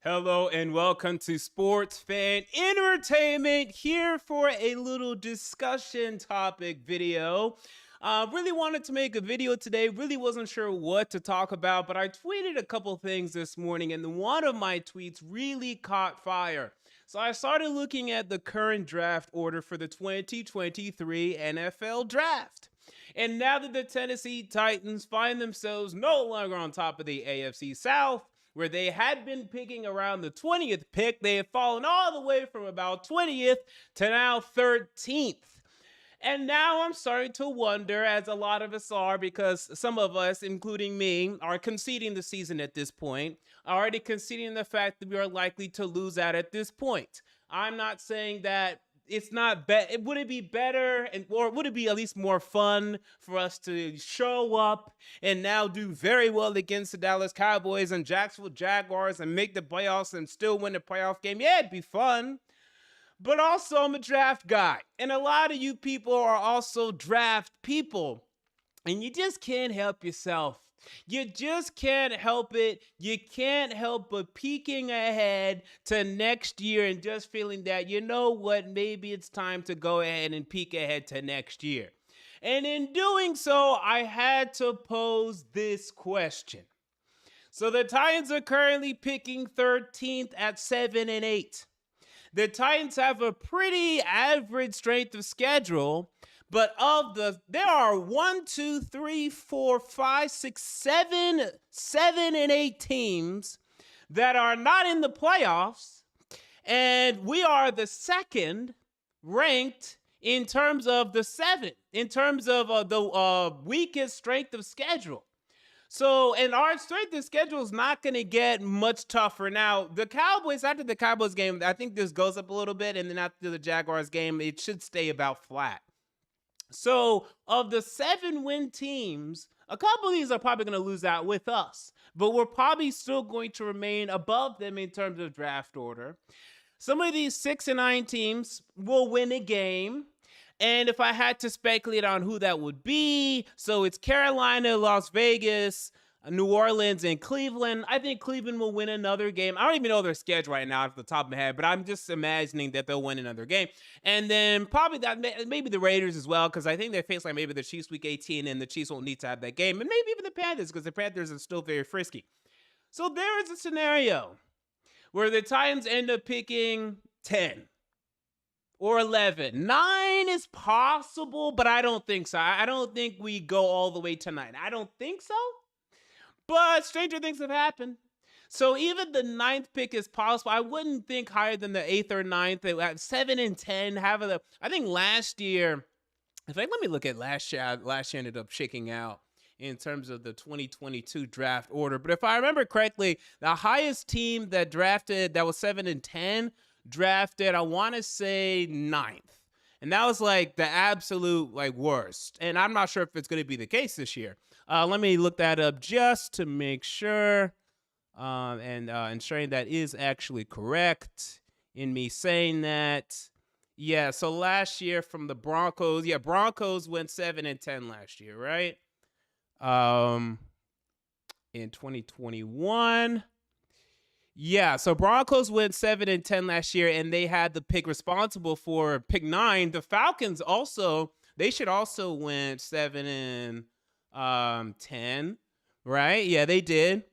Hello and welcome to Sports Fan Entertainment, here for a little discussion topic video. Really wanted to make a video today, really wasn't sure what to talk about, but I tweeted a couple things this morning and one of my tweets really caught fire. So I started looking at the current draft order for the 2023 NFL Draft. And now that the Tennessee Titans find themselves no longer on top of the AFC South, where they had been picking around the 20th pick, they have fallen all the way from about 20th to now 13th. And now I'm starting to wonder, as a lot of us are, because some of us, including me, are conceding the season at this point, already conceding the fact that we are likely to lose out at this point. I'm not saying that it's not bad. Would it be better, or would it be at least more fun for us to show up and now do very well against the Dallas Cowboys and Jacksonville Jaguars and make the playoffs and still win the playoff game? Yeah, it'd be fun. But also, I'm a draft guy, and a lot of you people are also draft people, and you just can't help yourself. You just can't help it. You can't help but peeking ahead to next year and just feeling that, you know what, maybe it's time to go ahead and peek ahead to next year. And in doing so, I had to pose this question. So the Titans are currently picking 13th at 7-8. The Titans have a pretty average strength of schedule. But there are 7 and 8 teams that are not in the playoffs, and we are the second ranked in terms of the the weakest strength of schedule. So, and our strength of schedule is not going to get much tougher. Now, the Cowboys, after the Cowboys game, I think this goes up a little bit, and then after the Jaguars game, it should stay about flat. So, of the 7-win teams, a couple of these are probably going to lose out with us, but we're probably still going to remain above them in terms of draft order. Some of these 6 and 9 teams will win a game, and if I had to speculate on who that would be, so it's Carolina, Las Vegas, New Orleans, and Cleveland. I think Cleveland will win another game. I don't even know their schedule right now off the top of my head, but I'm just imagining that they'll win another game. And then probably maybe the Raiders as well, because I think they face like maybe the Chiefs week 18, and the Chiefs won't need to have that game. And maybe even the Panthers, because the Panthers are still very frisky. So there is a scenario where the Titans end up picking 10 or 11. 9 is possible, but I don't think so. I don't think we go all the way to 9. I don't think so. But stranger things have happened. So even the 9th pick is possible. I wouldn't think higher than the 8th or 9th. At 7 and 10, I think last year, in fact, let me look at last year. Last year ended up shaking out in terms of the 2022 draft order. But if I remember correctly, the highest team that drafted, that was 7 and 10, drafted, I want to say 9th. And that was like the absolute worst. And I'm not sure if it's going to be the case this year. Let me look that up just to make sure, and ensuring that is actually correct in me saying that. Yeah, so last year from the Broncos, Broncos went 7 and 10 last year, right? In 2021. Yeah, so Broncos went 7 and 10 last year, and they had the pick responsible for pick 9. The Falcons they should also win 7 and 10, right? Yeah, they did.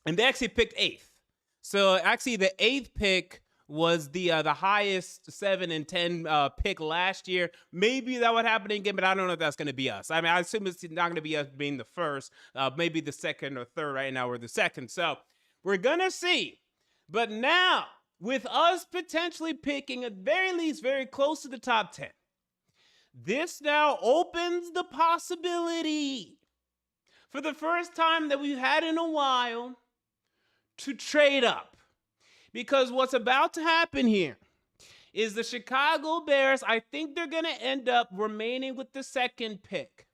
And they actually picked 8th. So actually the 8th pick was the highest 7 and 10 pick last year. Maybe that would happen again, but I don't know if that's going to be us. I mean, I assume it's not going to be us being the first, maybe the second or third. Right now we're the second. So we're going to see. But now, with us potentially picking at very least very close to the top 10, this now opens the possibility for the first time that we've had in a while to trade up. Because what's about to happen here is the Chicago Bears, I think they're going to end up remaining with the 2nd pick.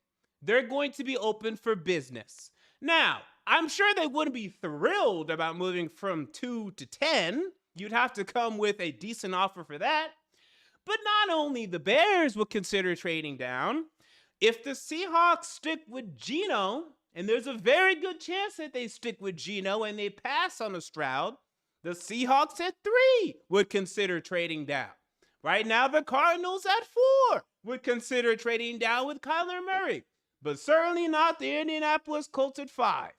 They're going to be open for business. Now, I'm sure they wouldn't be thrilled about moving from 2 to 10. You'd have to come with a decent offer for that. But not only the Bears would consider trading down, if the Seahawks stick with Geno, and there's a very good chance that they stick with Geno and they pass on a Stroud, The Seahawks at 3 would consider trading down. Right now, the Cardinals at 4 would consider trading down with Kyler Murray, but certainly not the Indianapolis Colts at 5.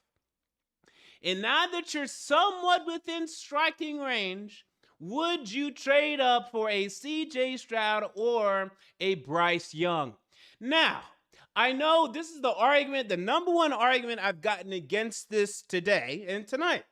And now that you're somewhat within striking range, would you trade up for a C.J. Stroud or a Bryce Young? Now, I know this is the argument, the number one argument I've gotten against this today and tonight.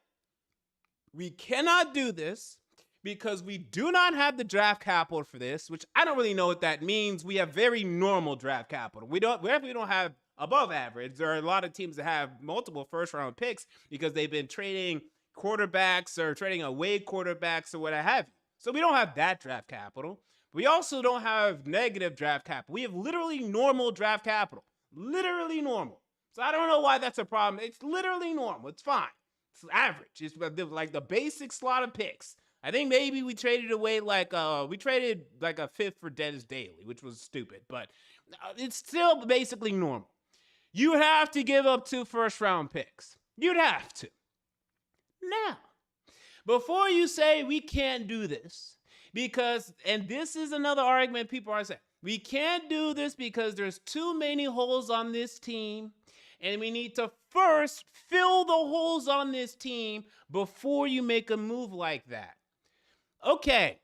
We cannot do this because we do not have the draft capital for this, which I don't really know what that means. We have very normal draft capital. We don't have above average. There are a lot of teams that have multiple first-round picks because they've been trading quarterbacks or trading away quarterbacks or what have you. So we don't have that draft capital. We also don't have negative draft capital. We have literally normal draft capital. Literally normal. So I don't know why that's a problem. It's literally normal. It's fine. It's average. It's like the basic slot of picks. I think maybe we traded away like a fifth for Dennis Daly, which was stupid, but it's still basically normal. You have to give up 2 first-round picks. You'd have to. Now, before you say we can't do this, because, and this is another argument people are saying, we can't do this because there's too many holes on this team, and we need to first fill the holes on this team before you make a move like that. Okay,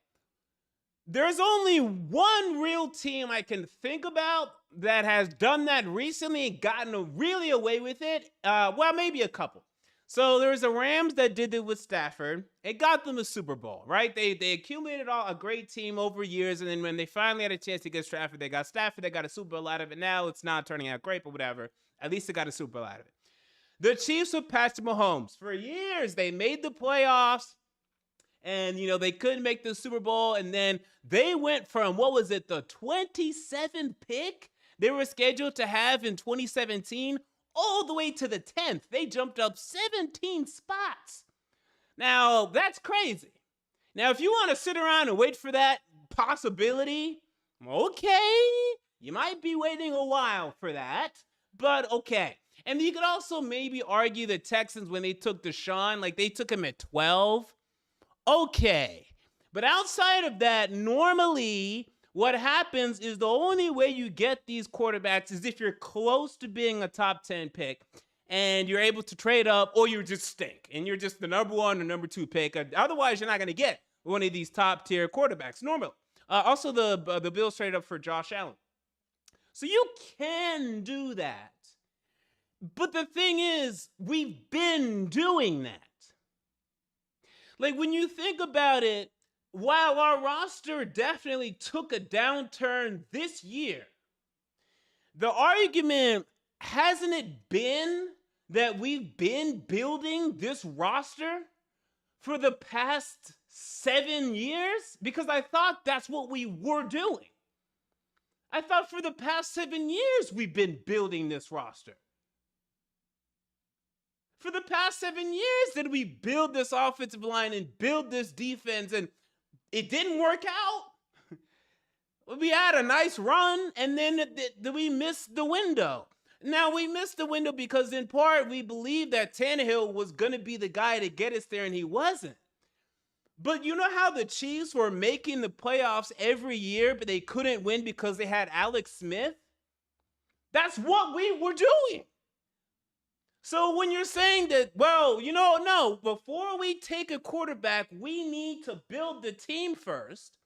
there's only one real team I can think about that has done that recently and gotten really away with it. Well, maybe a couple. So there's the Rams that did it with Stafford. It got them a Super Bowl, right? They accumulated a great team over years, and then when they finally had a chance to get Stafford, they got a Super Bowl out of it. Now it's not turning out great, but whatever. At least they got a Super Bowl out of it. The Chiefs with Patrick Mahomes. For years, they made the playoffs, and, they couldn't make the Super Bowl, and then they went from, the 27th pick they were scheduled to have in 2017 all the way to the 10th. They jumped up 17 spots. Now, that's crazy. Now, if you want to sit around and wait for that possibility, okay, you might be waiting a while for that, but okay. And you could also maybe argue the Texans when they took Deshaun, they took him at 12. Okay. But outside of that, normally what happens is the only way you get these quarterbacks is if you're close to being a top 10 pick and you're able to trade up, or you just stink and you're just the number 1 or number 2 pick. Otherwise, you're not going to get one of these top tier quarterbacks normally. Also, the Bills traded up for Josh Allen. So you can do that. But the thing is, we've been doing that. When you think about it, while our roster definitely took a downturn this year, the argument, hasn't it been that we've been building this roster for the past 7 years? Because I thought that's what we were doing. I thought for the past 7 years we've been building this roster. For the past 7 years did we build this offensive line and build this defense, and it didn't work out. We had a nice run, and then we missed the window. Now, we missed the window because, in part, we believed that Tannehill was going to be the guy to get us there, and he wasn't. But you know how the Chiefs were making the playoffs every year, but they couldn't win because they had Alex Smith? That's what we were doing. So when you're saying that, no, before we take a quarterback, we need to build the team first.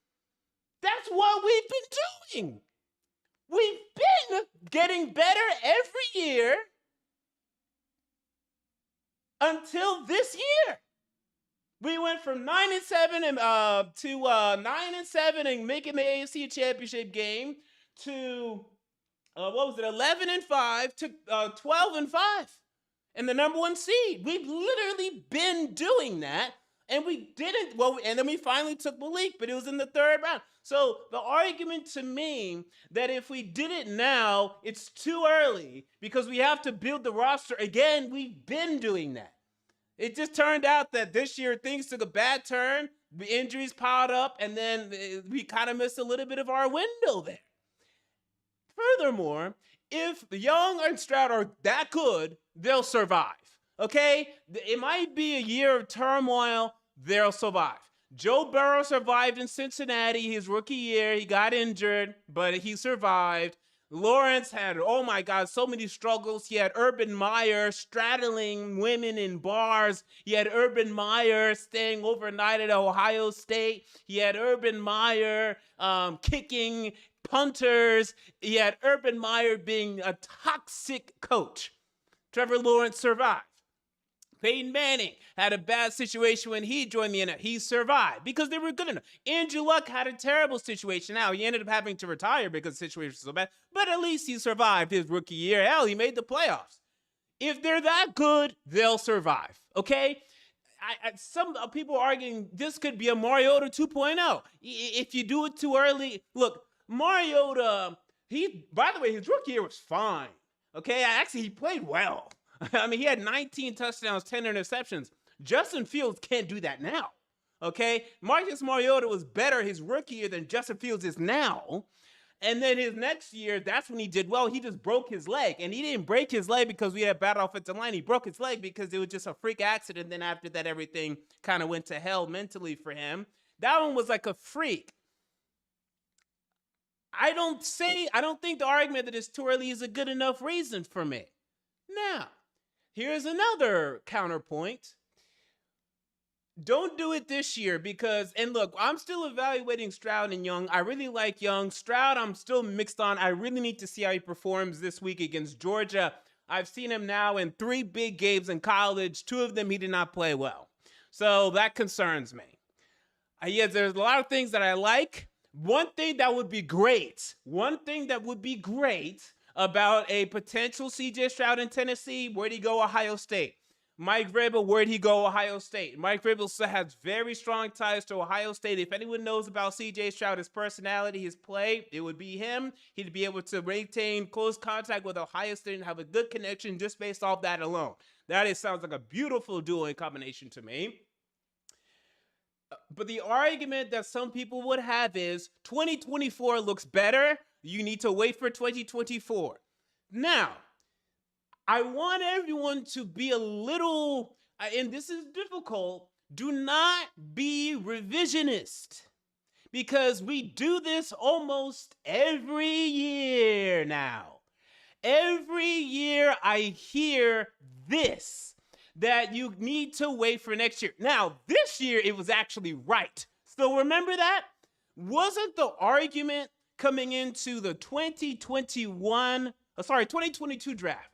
That's what we've been doing. We've been getting better every year until this year. We went from 9-7 to 9-7 and making the AFC Championship game to 11-5 to 12-5. And the number 1 seed. We've literally been doing that. And we didn't, and then we finally took Malik, but it was in the 3rd round. So the argument to me that if we did it now, it's too early because we have to build the roster. Again, we've been doing that. It just turned out that this year things took a bad turn. The injuries piled up, and then we kind of missed a little bit of our window there. Furthermore, if Young and Stroud are that good, they'll survive, okay? It might be a year of turmoil, they'll survive. Joe Burrow survived in Cincinnati his rookie year. He got injured, but he survived. Lawrence had, oh my God, so many struggles. He had Urban Meyer straddling women in bars. He had Urban Meyer staying overnight at Ohio State. He had Urban Meyer kicking punters. He had Urban Meyer being a toxic coach. Trevor Lawrence survived. Peyton Manning had a bad situation when he joined the NFL. He survived because they were good enough. Andrew Luck had a terrible situation. Now, he ended up having to retire because the situation was so bad, but at least he survived his rookie year. Hell, he made the playoffs. If they're that good, they'll survive, okay? Some people are arguing this could be a Mariota 2.0. If you do it too early, look, Mariota, by the way, his rookie year was fine, okay? Actually, he played well. I mean, he had 19 touchdowns, 10 interceptions. Justin Fields can't do that now, okay? Marcus Mariota was better his rookie year than Justin Fields is now. And then his next year, that's when he did well. He just broke his leg. And he didn't break his leg because we had bad offensive line. He broke his leg because it was just a freak accident. Then after that, everything kind of went to hell mentally for him. That one was like a freak. I don't think the argument that it's too early is a good enough reason for me. Now, here's another counterpoint. Don't do it this year because, and look, I'm still evaluating Stroud and Young. I really like Young. Stroud, I'm still mixed on. I really need to see how he performs this week against Georgia. I've seen him now in 3 big games in college. 2 of them, he did not play well. So that concerns me. Yes, there's a lot of things that I like. One thing that would be great about a potential CJ Stroud in Tennessee, where'd he go? Ohio State. Mike Vrabel, where'd he go? Ohio State. Mike Vrabel still has very strong ties to Ohio State. If anyone knows about CJ Stroud, his personality, his play, it would be him. He'd be able to maintain close contact with Ohio State and have a good connection just based off that alone. Sounds like a beautiful duo in combination to me. But the argument that some people would have is 2024 looks better. You need to wait for 2024. Now, I want everyone to be a little, and this is difficult, do not be revisionist. Because we do this almost every year now. Every year I hear this, that you need to wait for next year. Now, this year it was actually right. So remember that? Wasn't the argument coming into the 2022 draft?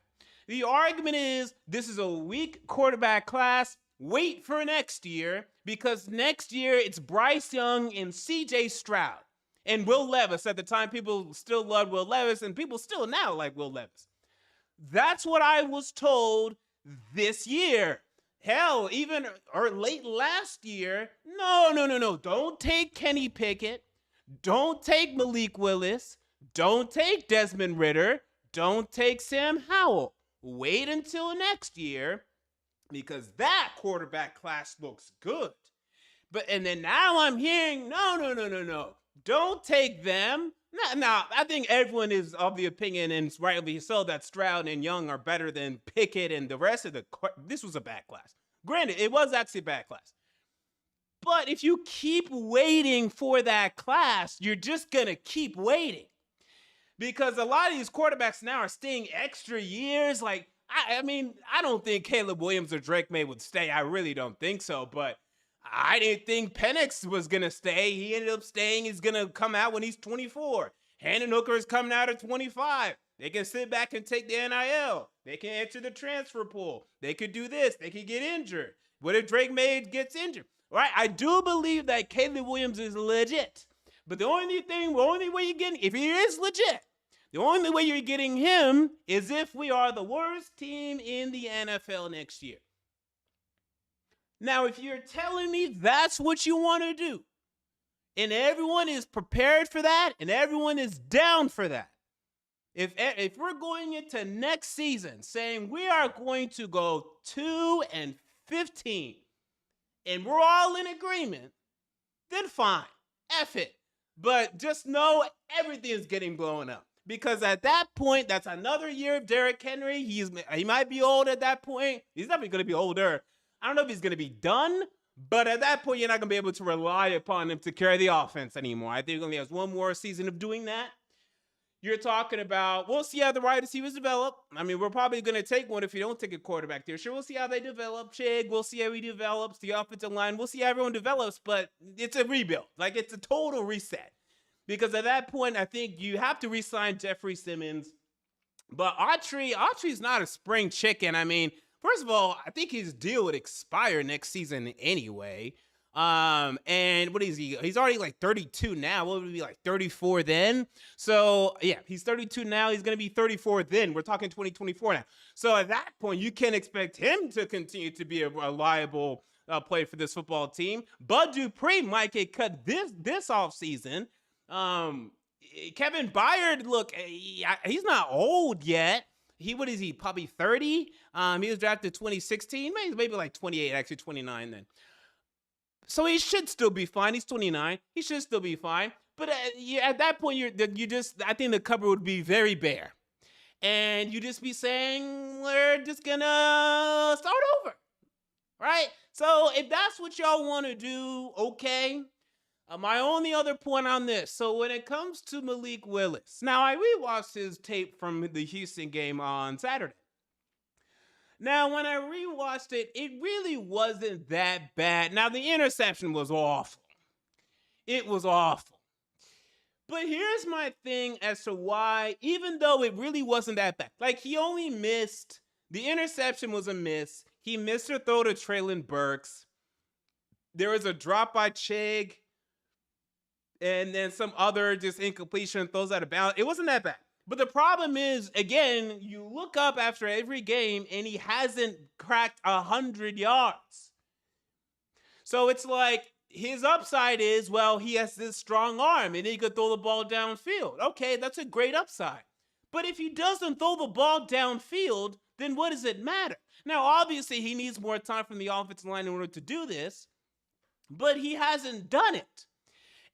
The argument is this is a weak quarterback class. Wait for next year because next year it's Bryce Young and CJ Stroud and Will Levis. At the time, people still loved Will Levis and people still now like Will Levis. That's what I was told this year. Hell, even or late last year. No. Don't take Kenny Pickett. Don't take Malik Willis. Don't take Desmond Ridder. Don't take Sam Howell. Wait until next year because that quarterback class looks good. And then now I'm hearing, no. Don't take them. Now, I think everyone is of the opinion, and rightly so, that Stroud and Young are better than Pickett and the rest of this was a bad class. Granted, it was actually a bad class. But if you keep waiting for that class, you're just going to keep waiting. Because a lot of these quarterbacks now are staying extra years. Like, I mean, I don't think Caleb Williams or Drake May would stay. I really don't think so. But I didn't think Penix was going to stay. He ended up staying. He's going to come out when he's 24. Hendon Hooker is coming out at 25. They can sit back and take the NIL. They can enter the transfer pool. They could do this. They could get injured. What if Drake May gets injured? Right? I do believe that Caleb Williams is legit. But the only way you're getting, if he is legit, the only way you're getting him is if we are the worst team in the NFL next year. Now, if you're telling me that's what you want to do, and everyone is prepared for that, and everyone is down for that, if we're going into next season saying we are going to go 2-15, and we're all in agreement, then fine, F it. But just know everything is getting blown up. Because at that point, that's another year of Derrick Henry. He might be old at that point. He's definitely going to be older. I don't know if he's going to be done, But at that point, you're not going to be able to rely upon him to carry the offense anymore. I think he only has one more season of doing that. You're talking about, we'll see how the wide receivers develop. I mean, we're probably going to take one if you don't take a quarterback there. Sure, we'll see how they develop. Chig, we'll see how he develops. The offensive line, we'll see how everyone develops, but it's a rebuild. Like, it's a total reset. Because at that point, I think you have to re-sign Jeffrey Simmons. But Autry's not a spring chicken. I mean, first of all, I think his deal would expire next season anyway. And what is he? He's already like 32 now. What would he be, like 34 then? So yeah, he's 32 now. He's going to be 34 then. We're talking 2024 now. So at that point, you can't expect him to continue to be a reliable player for this football team. Bud Dupree might get cut this offseason. Kevin Byard, look, he's not old yet. What is he? Probably 30. He was drafted 2016, maybe like 28, actually 29 then. So he should still be fine. He's 29. He should still be fine. But at that point, I think the cupboard would be very bare. And you just be saying, we're just gonna start over, right? So if that's what y'all want to do, okay. My only other point on this, so when it comes to Malik Willis, now I rewatched his tape from the Houston game on Saturday. Now, when I rewatched it, it really wasn't that bad. Now, the interception was awful. It was awful. But here's my thing as to why, even though it really wasn't that bad, like he only missed, the interception was a miss. He missed a throw to Traylon Burks. There was a drop by Chig. And then some other just incompletion, throws out of bounds. It wasn't that bad. But the problem is, again, you look up after every game and he hasn't cracked 100 yards. So it's like his upside is, well, he has this strong arm and he could throw the ball downfield. Okay, that's a great upside. But if he doesn't throw the ball downfield, then what does it matter? Now, obviously, he needs more time from the offensive line in order to do this, but he hasn't done it.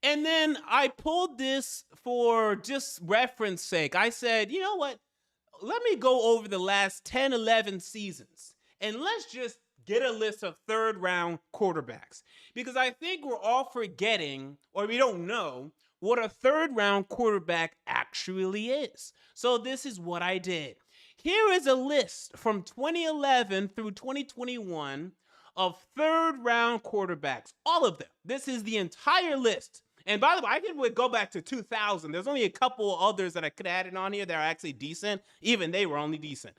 And then I pulled this for just reference sake. I said, you know what? Let me go over the last 10, 11 seasons, and let's just get a list of third-round quarterbacks. Because I think we're all forgetting, or we don't know, what a third-round quarterback actually is. So this is what I did. Here is a list from 2011 through 2021 of third-round quarterbacks. All of them. This is the entire list. And by the way, I could go back to 2000. There's only a couple others that I could have added on here that are actually decent. Even they were only decent.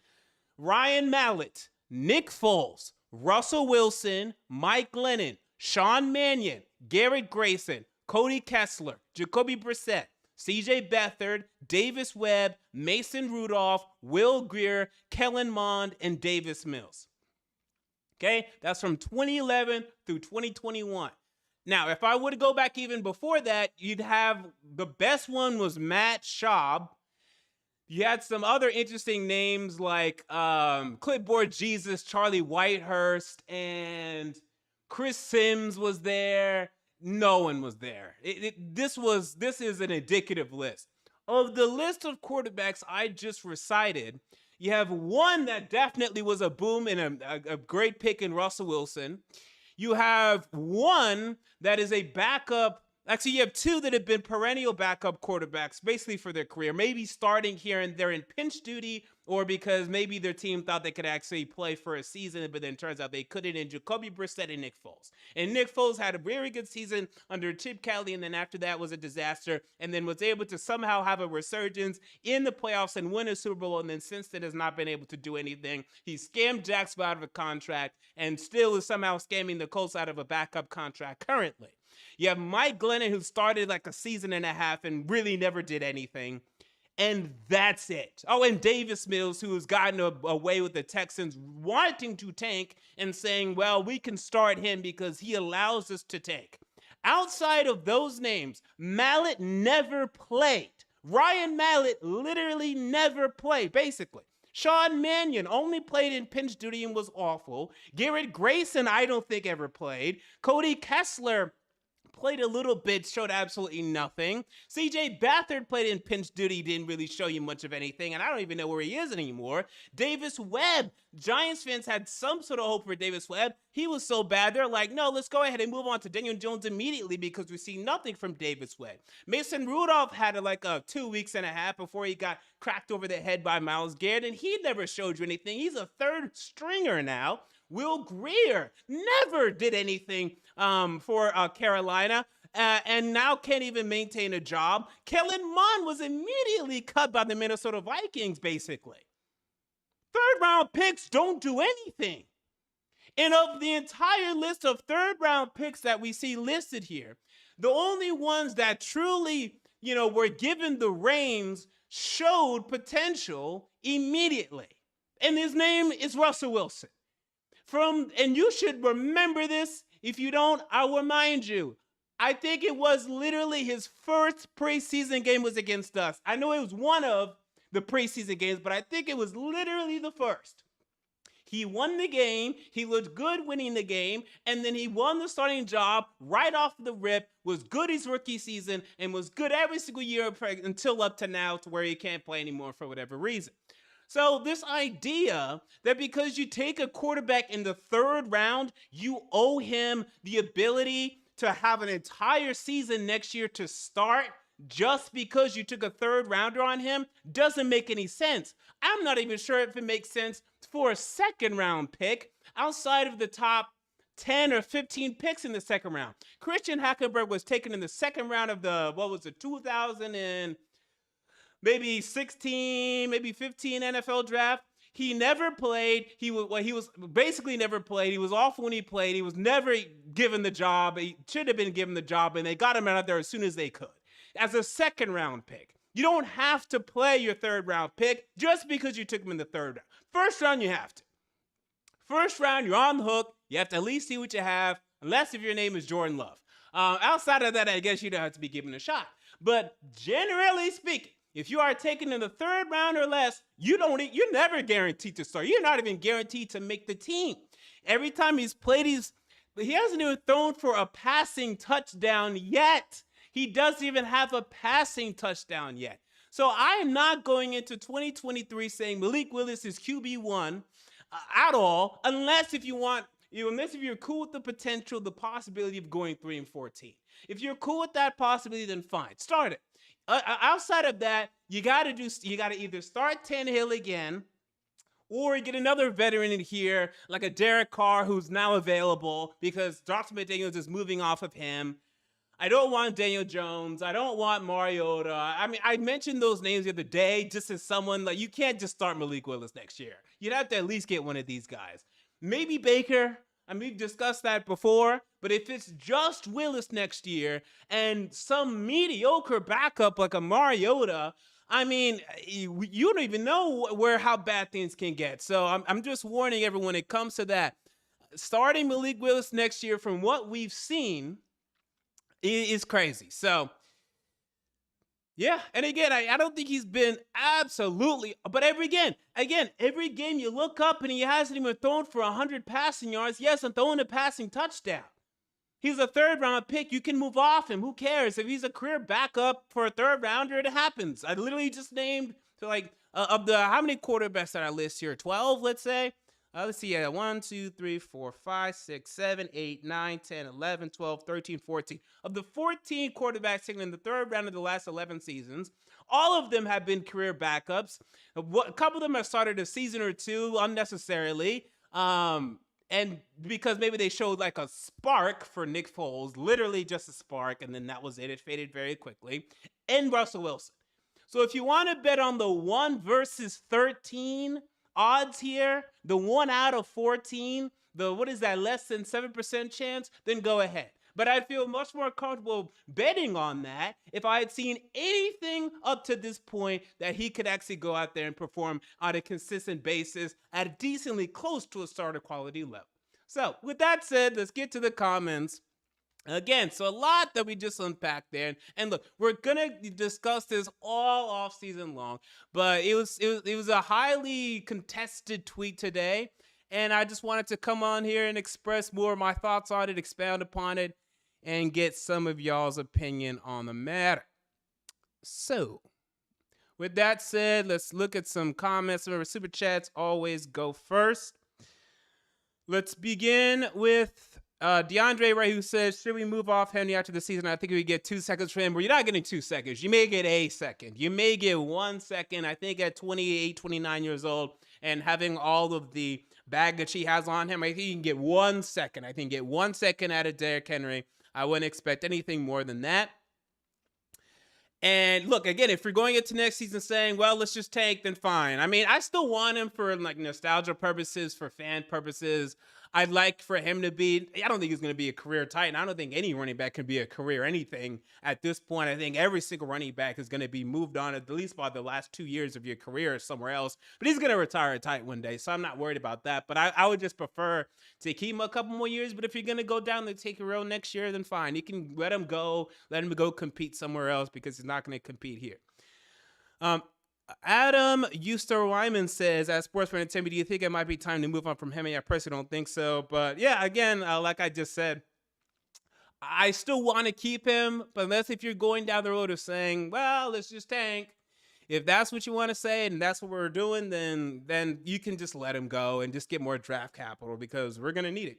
Ryan Mallett, Nick Foles, Russell Wilson, Mike Glennon, Sean Mannion, Garrett Grayson, Cody Kessler, Jacoby Brissett, CJ Beathard, Davis Webb, Mason Rudolph, Will Grier, Kellen Mond, and Davis Mills. Okay, that's from 2011 through 2021. Now, if I would go back even before that, you'd have the best one was Matt Schaub. You had some other interesting names like Clipboard Jesus, Charlie Whitehurst, and Chris Sims was there. No one was there. This is an indicative list. Of the list of quarterbacks I just recited, you have one that definitely was a boom and a great pick in Russell Wilson. You have one that is a backup. Actually, you have two that have been perennial backup quarterbacks basically for their career, maybe starting here and they're in pinch duty or because maybe their team thought they could actually play for a season, but then turns out they couldn't, in Jacoby Brissett and Nick Foles. And Nick Foles had a very good season under Chip Kelly, and then after that was a disaster, and then was able to somehow have a resurgence in the playoffs and win a Super Bowl, and then since then has not been able to do anything. He scammed Jacksonville out of a contract and still is somehow scamming the Colts out of a backup contract currently. You have Mike Glennon, who started like a season and a half and really never did anything. And that's it. Oh, and Davis Mills, who has gotten away with the Texans wanting to tank and saying, well, we can start him because he allows us to tank. Outside of those names, Mallett never played. Ryan Mallett literally never played, basically. Sean Mannion only played in pinch duty and was awful. Garrett Grayson, I don't think ever played. Cody Kessler played a little bit, showed absolutely nothing. CJ Beathard played in pinch duty, didn't really show you much of anything, and I don't even know where he is anymore. Davis Webb, Giants fans had some sort of hope for Davis Webb. He was so bad, they're like, no, let's go ahead and move on to Daniel Jones immediately because we see nothing from Davis Webb. Mason Rudolph had like 2 weeks and a half before he got cracked over the head by Myles Garrett, and he never showed you anything. He's a third stringer now. Will Grier never did anything for Carolina. And now can't even maintain a job. Kellen Mond was immediately cut by the Minnesota Vikings, basically. Third-round picks don't do anything. And of the entire list of third-round picks that we see listed here, the only ones that truly, were given the reins showed potential immediately. And his name is Russell Wilson. And you should remember this. If you don't, I'll remind you. I think it was literally his first preseason game was against us. I know it was one of the preseason games, but I think it was literally the first. He won the game. He looked good winning the game. And then he won the starting job right off the rip, was good his rookie season, and was good every single year until up to now to where he can't play anymore for whatever reason. So this idea that because you take a quarterback in the third round, you owe him the ability to have an entire season next year to start just because you took a third rounder on him doesn't make any sense. I'm not even sure if it makes sense for a second round pick outside of the top 10 or 15 picks in the second round. Christian Hackenberg was taken in the second round of the, 2000 and maybe 16, maybe 15 NFL draft. He never played. He was basically never played. He was awful when he played. He was never given the job. He should have been given the job, and they got him out there as soon as they could. As a second round pick, you don't have to play your third round pick just because you took him in the third round. First round, you have to. First round, you're on the hook. You have to at least see what you have, unless if your name is Jordan Love. Outside of that, I guess you don't have to be given a shot. But generally speaking, if you are taken in the third round or less, you're never guaranteed to start. You're not even guaranteed to make the team. Every time he's played, he hasn't even thrown for a passing touchdown yet. He doesn't even have a passing touchdown yet. So I am not going into 2023 saying Malik Willis is QB1 at all, unless if you're cool with the potential, the possibility of going 3-14. If you're cool with that possibility, then fine, start it. Outside of that, you got to either start Tannehill again, or you get another veteran in here, like a Derek Carr, who's now available because Josh McDaniels is moving off of him. I don't want Daniel Jones. I don't want Mariota. I mean, I mentioned those names the other day just as someone, like, you can't just start Malik Willis next year. You'd have to at least get one of these guys. Maybe Baker. I mean, we've discussed that before, but if it's just Willis next year and some mediocre backup like a Mariota, I mean, you don't even know how bad things can get. So I'm just warning everyone when it comes to that. Starting Malik Willis next year, from what we've seen, is crazy. So, yeah, and again, I don't think he's been absolutely, but every game you look up and he hasn't even thrown for 100 passing yards. Yes, I'm throwing a passing touchdown. He's a third-round pick. You can move off him. Who cares? If he's a career backup for a third rounder, it happens. I literally just named, how many quarterbacks did I list here? 12, let's say. Let's see. 1, 2, 3, 4, 5, 6, 7, 8, 9, 10, 11, 12, 13, 14. Of the 14 quarterbacks taken in the third round of the last 11 seasons, all of them have been career backups. A couple of them have started a season or two unnecessarily. And because maybe they showed like a spark for Nick Foles, literally just a spark, and then that was it. It faded very quickly. And Russell Wilson. So if you want to bet on the 1 versus 13 odds here, the 1 out of 14, less than 7% chance, then go ahead. But I'd feel much more comfortable betting on that if I had seen anything up to this point that he could actually go out there and perform on a consistent basis at decently close to a starter quality level. So with that said, let's get to the comments. Again, so a lot that we just unpacked there. And look, we're going to discuss this all off season long, but it was a highly contested tweet today. And I just wanted to come on here and express more of my thoughts on it, expound upon it. and get some of y'all's opinion on the matter. So, with that said, let's look at some comments. Remember, super chats always go first. Let's begin with DeAndre Ray, who says, should we move off Henry after the season? I think we get 2 seconds for him, but you're not getting 2 seconds. You may get a second. You may get 1 second. I think at 28, 29 years old and having all of the baggage he has on him, I think you can get 1 second. I think get 1 second out of Derrick Henry. I wouldn't expect anything more than that. And look, again, if you're going into next season saying, well, let's just tank, then fine. I mean, I still want him for like nostalgia purposes, for fan purposes. I'd like for him to be, I don't think he's going to be a career Titan. I don't think any running back can be a career anything at this point. I think every single running back is going to be moved on at least by the last 2 years of your career somewhere else. But he's going to retire a Titan one day, so I'm not worried about that. But I would just prefer to keep him a couple more years. But if you're going to go down the take a road next year, then fine. You can let him go compete somewhere else because he's not going to compete here. Adam Euster-Wyman says, as sports fan Timmy, do you think it might be time to move on from him? I personally don't think so. But yeah, again, like I just said, I still want to keep him. But unless if you're going down the road of saying, well, let's just tank. If that's what you want to say and that's what we're doing, then you can just let him go and just get more draft capital because we're going to need it.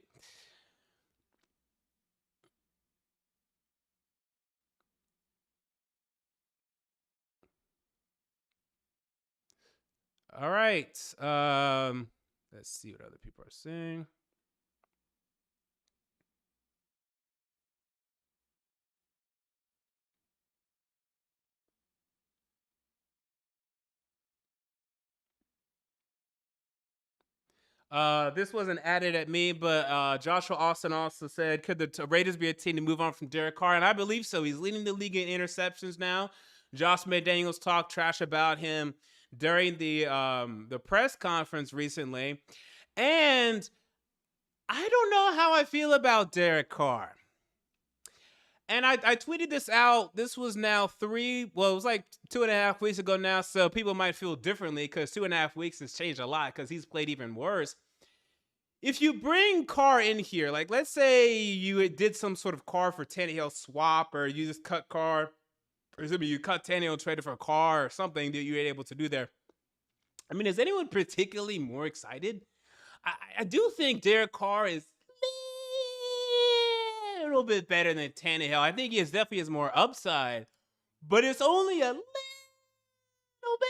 All right. Let's see what other people are saying. This wasn't added at me, but Joshua Austin also said, could the Raiders be a team to move on from Derek Carr? And I believe so. He's leading the league in interceptions now. Josh McDaniels talked trash about him during the press conference recently. And I don't know how I feel about Derek Carr. And I tweeted this out. This was now it was like 2.5 weeks ago now. So people might feel differently because 2.5 weeks has changed a lot because he's played even worse. If you bring Carr in here, like let's say you did some sort of Carr for Tannehill swap, or you just cut Carr, or you cut Tannehill, traded for Carr or something that you were able to do there. I mean, is anyone particularly more excited? I do think Derek Carr is a little bit better than Tannehill. I think he definitely has more upside, but it's only a little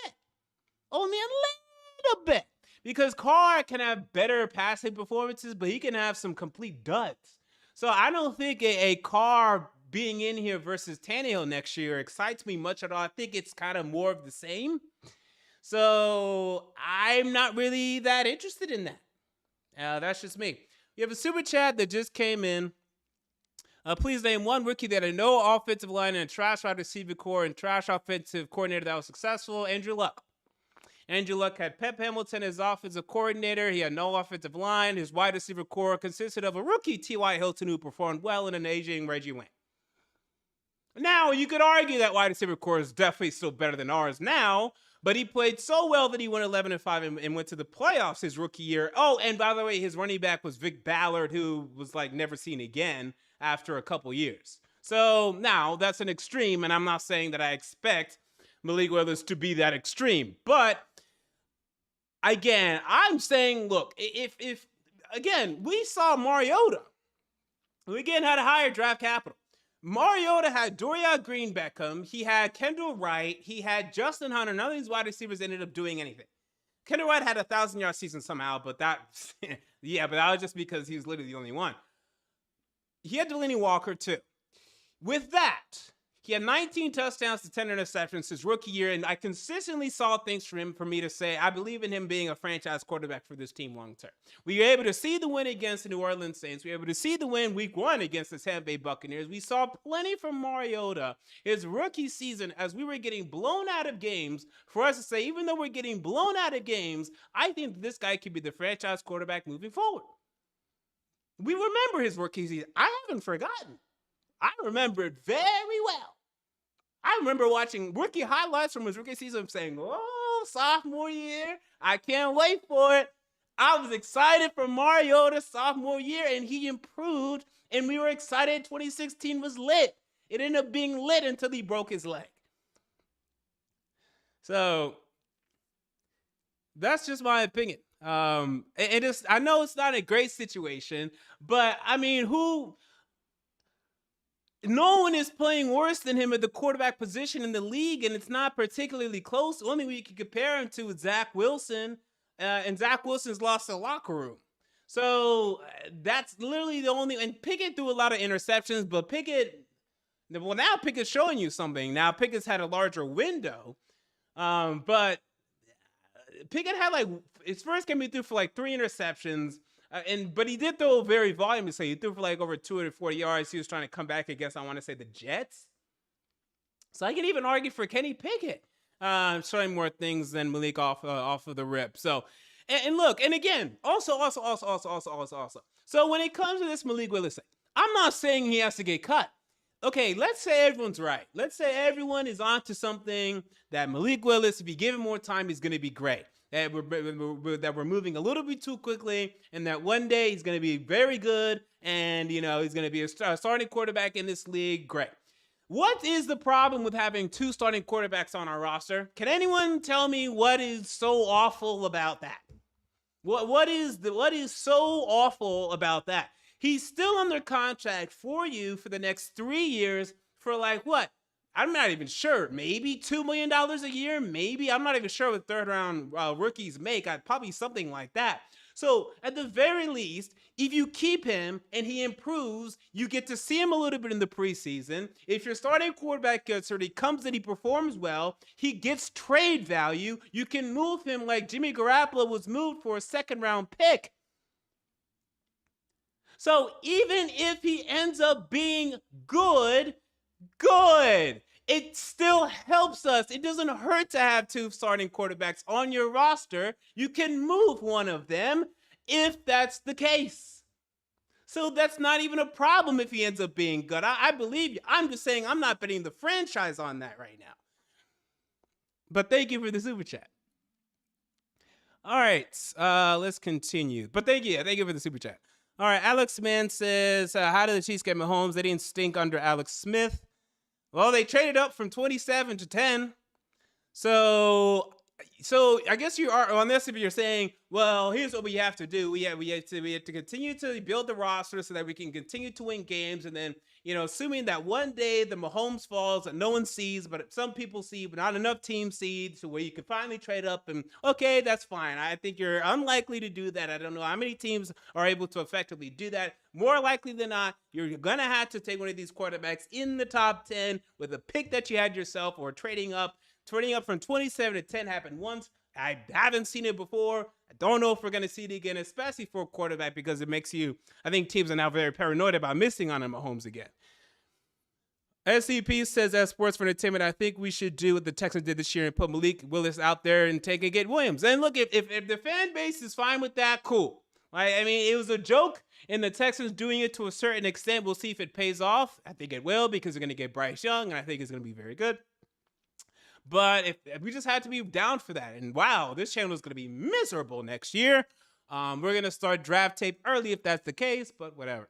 bit. Only a little bit. Because Carr can have better passing performances, but he can have some complete duds. So I don't think a Carr being in here versus Tannehill next year excites me much at all. I think it's kind of more of the same. So I'm not really that interested in that. That's just me. We have a super chat that just came in. Please name one rookie that had no offensive line and a trash wide receiver core and trash offensive coordinator that was successful. Andrew Luck. Andrew Luck had Pep Hamilton as offensive coordinator. He had no offensive line. His wide receiver core consisted of a rookie T.Y. Hilton who performed well and an aging Reggie Wayne. Now, you could argue that wide receiver core is definitely still better than ours now, but he played so well that he went 11-5 and went to the playoffs his rookie year. Oh, and by the way, his running back was Vic Ballard, who was like never seen again after a couple years. So now that's an extreme, and I'm not saying that I expect Malik Willis to be that extreme. But again, I'm saying, look, if again, we saw Mariota, who again had a higher draft capital. Mariota had Dorian Green-Beckham. He had Kendall Wright. He had Justin Hunter. None of these wide receivers ended up doing anything. Kendall Wright had a 1,000-yard season somehow, but that was just because he was literally the only one. He had Delaney Walker too. With that, he had 19 touchdowns to 10 interceptions his rookie year, and I consistently saw things from him for me to say, I believe in him being a franchise quarterback for this team long term. We were able to see the win against the New Orleans Saints. We were able to see the win week 1 against the Tampa Bay Buccaneers. We saw plenty from Mariota his rookie season as we were getting blown out of games for us to say, even though we're getting blown out of games, I think this guy could be the franchise quarterback moving forward. We remember his rookie season. I haven't forgotten. I remember it very well. I remember watching rookie highlights from his rookie season saying, oh, sophomore year, I can't wait for it. I was excited for Mariota's sophomore year, and he improved And we were excited. 2016 was lit. It ended up being lit until he broke his leg. So that's just my opinion. I know it's not a great situation, but I mean, no one is playing worse than him at the quarterback position in the league, and it's not particularly close. The only way you can compare him to is Zach Wilson, and Zach Wilson's lost the locker room. So that's literally the only. And Pickett threw a lot of interceptions, but now Pickett's showing you something. Now Pickett's had a larger window, but Pickett had his first game he threw for 3 interceptions. But he did throw very voluminously. He threw for over 240 yards. He was trying to come back against, I want to say, the Jets. So I can even argue for Kenny Pickett showing more things than Malik off of the rip. So, and look, and again, also. So when it comes to this Malik Willis thing, I'm not saying he has to get cut. Okay, let's say everyone's right. Let's say everyone is onto something that Malik Willis, if you give him more time, he's going to be great. That we're moving a little bit too quickly, and that one day he's going to be very good, and he's going to be a starting quarterback in this league. Great. What is the problem with having 2 starting quarterbacks on our roster? Can anyone tell me what is so awful about that? What is so awful about that? He's still under contract for you for the next 3 years for what? I'm not even sure. Maybe $2 million a year. Maybe. I'm not even sure what third-round rookies make. Probably something like that. So at the very least, if you keep him and he improves, you get to see him a little bit in the preseason. If your starting quarterback gets hurt, he comes and he performs well, he gets trade value. You can move him like Jimmy Garoppolo was moved for a second-round pick. So even if he ends up being good, it still helps us. It doesn't hurt to have 2 starting quarterbacks on your roster. You can move one of them if that's the case. So that's not even a problem if he ends up being good. I believe you. I'm just saying I'm not betting the franchise on that right now. But thank you for the super chat. All right, let's continue. But thank you for the super chat. All right, Alex Mann says, how did the Chiefs get Mahomes? They didn't stink under Alex Smith. Well, they traded up from 27 to 10. So I guess you are on this if you're saying, well, here's what we have to do. We have to continue to build the roster so that we can continue to win games. And then, assuming that one day the Mahomes falls that no one sees, but some people see, but not enough teams see, to where you can finally trade up. And okay, that's fine. I think you're unlikely to do that. I don't know how many teams are able to effectively do that. More likely than not, you're going to have to take one of these quarterbacks in the top 10 with a pick that you had yourself, or trading up. Trading up from 27 to 10 happened once. I haven't seen it before. I don't know if we're going to see it again, especially for a quarterback, because it makes I think teams are now very paranoid about missing on Mahomes again. SCP says, as sports for entertainment, I think we should do what the Texans did this year and put Malik Willis out there and get Williams. And look, if the fan base is fine with that, cool. I mean, it was a joke, and the Texans doing it to a certain extent. We'll see if it pays off. I think it will, because they're going to get Bryce Young, and I think it's going to be very good. But if we just had to be down for that. And wow, this channel is going to be miserable next year. We're going to start draft tape early if that's the case, but whatever.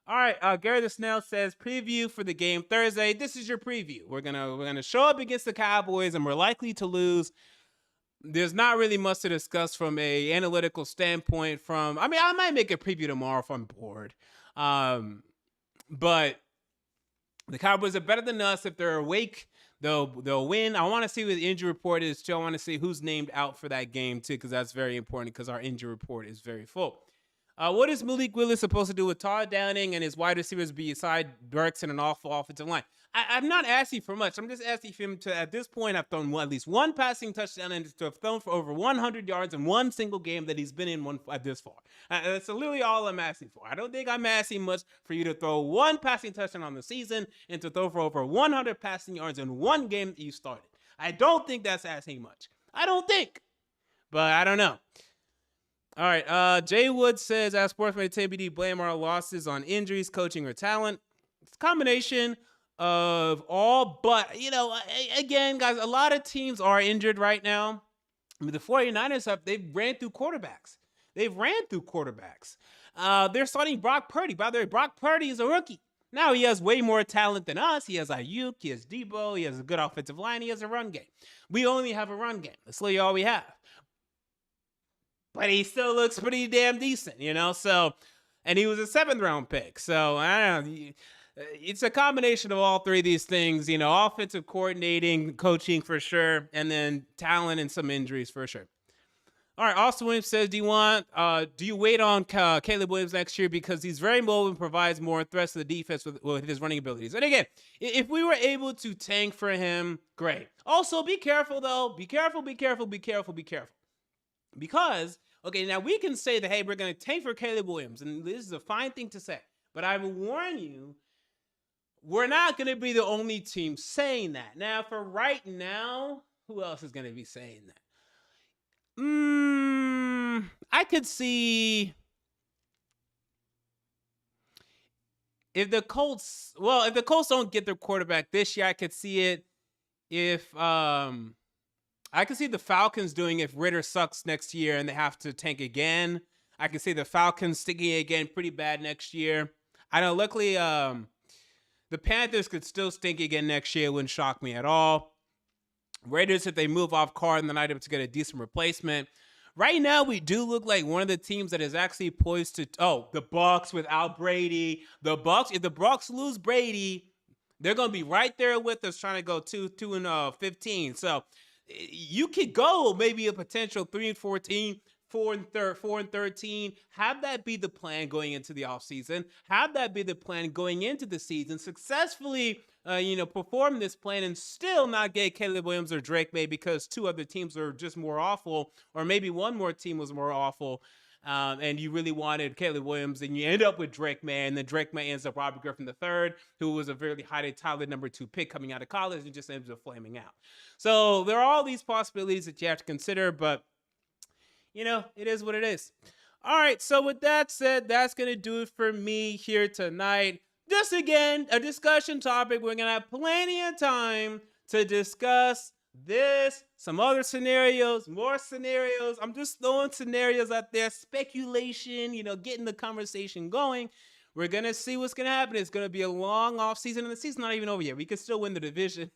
All right, Gary the Snail says, preview for the game Thursday. This is your preview. We're gonna show up against the Cowboys, and we're likely to lose. There's not really much to discuss from a analytical standpoint. I might make a preview tomorrow if I'm bored. But the Cowboys are better than us. If they're awake, they'll win. I want to see what the injury report is too. I want to see who's named out for that game too, because that's very important, because our injury report is very full. What is Malik Willis supposed to do with Todd Downing and his wide receivers beside Burks and an awful offensive line? I'm not asking for much. I'm just asking for him to, at this point, have thrown at least one passing touchdown and to have thrown for over 100 yards in one single game that he's been in at this far. That's literally all I'm asking for. I don't think I'm asking much for you to throw one passing touchdown on the season and to throw for over 100 passing yards in one game that you started. I don't think that's asking much. I don't think. But I don't know. All right. Jay Wood says, as sportsman TBD, blame our losses on injuries, coaching, or talent. It's a combination of all, but, again, guys, a lot of teams are injured right now. I mean, the 49ers they've ran through quarterbacks. They're starting Brock Purdy. By the way, Brock Purdy is a rookie. Now he has way more talent than us. He has Ayuk, he has Debo, he has a good offensive line, he has a run game. We only have a run game. That's literally all we have. But he still looks pretty damn decent, So, and he was a 7th round pick. So I don't know. It's a combination of all three of these things, offensive coordinating, coaching for sure, and then talent and some injuries for sure. All right, Austin Williams says, do you wait on Caleb Williams next year because he's very mobile and provides more threats to the defense with his running abilities? And again, if we were able to tank for him, great. Also, be careful, though. Be careful. Because, okay, now we can say that, hey, we're going to tank for Caleb Williams, and this is a fine thing to say. But I will warn you, we're not going to be the only team saying that. Now, for right now, who else is going to be saying that? I could see if the Colts don't get their quarterback this year, I could see it if I could see the Falcons doing if Ritter sucks next year and they have to tank again. I could see the Falcons sticking again pretty bad next year. I know, luckily, the Panthers could still stink again next year. It wouldn't shock me at all. Raiders, if they move off Carr in the night, to get a decent replacement. Right now, we do look like one of the teams that is actually poised to. Oh, the Bucs without Brady. The Bucs. If the Bucs lose Brady, they're gonna be right there with us, trying to go 2-15. So you could go maybe a potential 3-14. 4-13. Have that be the plan going into the offseason. Have that be the plan going into the season. Successfully, perform this plan and still not get Caleb Williams or Drake May because 2 other teams are just more awful, or maybe one more team was more awful, and you really wanted Caleb Williams, and you end up with Drake May, and then Drake May ends up Robert Griffin III, who was a very highly touted number 2 pick coming out of college and just ends up flaming out. So there are all these possibilities that you have to consider, but it is what it is. All right, so with that said, that's going to do it for me here tonight. Just again, a discussion topic. We're going to have plenty of time to discuss this, some other scenarios, more scenarios. I'm just throwing scenarios out there, speculation, getting the conversation going. We're going to see what's going to happen. It's going to be a long off season, and the season's not even over yet. We could still win the division.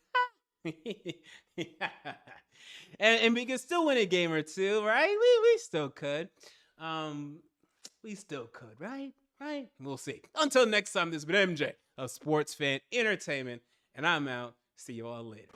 And we can still win a game or two, right? We still could. We still could, right? Right? We'll see. Until next time, this has been MJ of Sports Fan Entertainment, and I'm out. See you all later.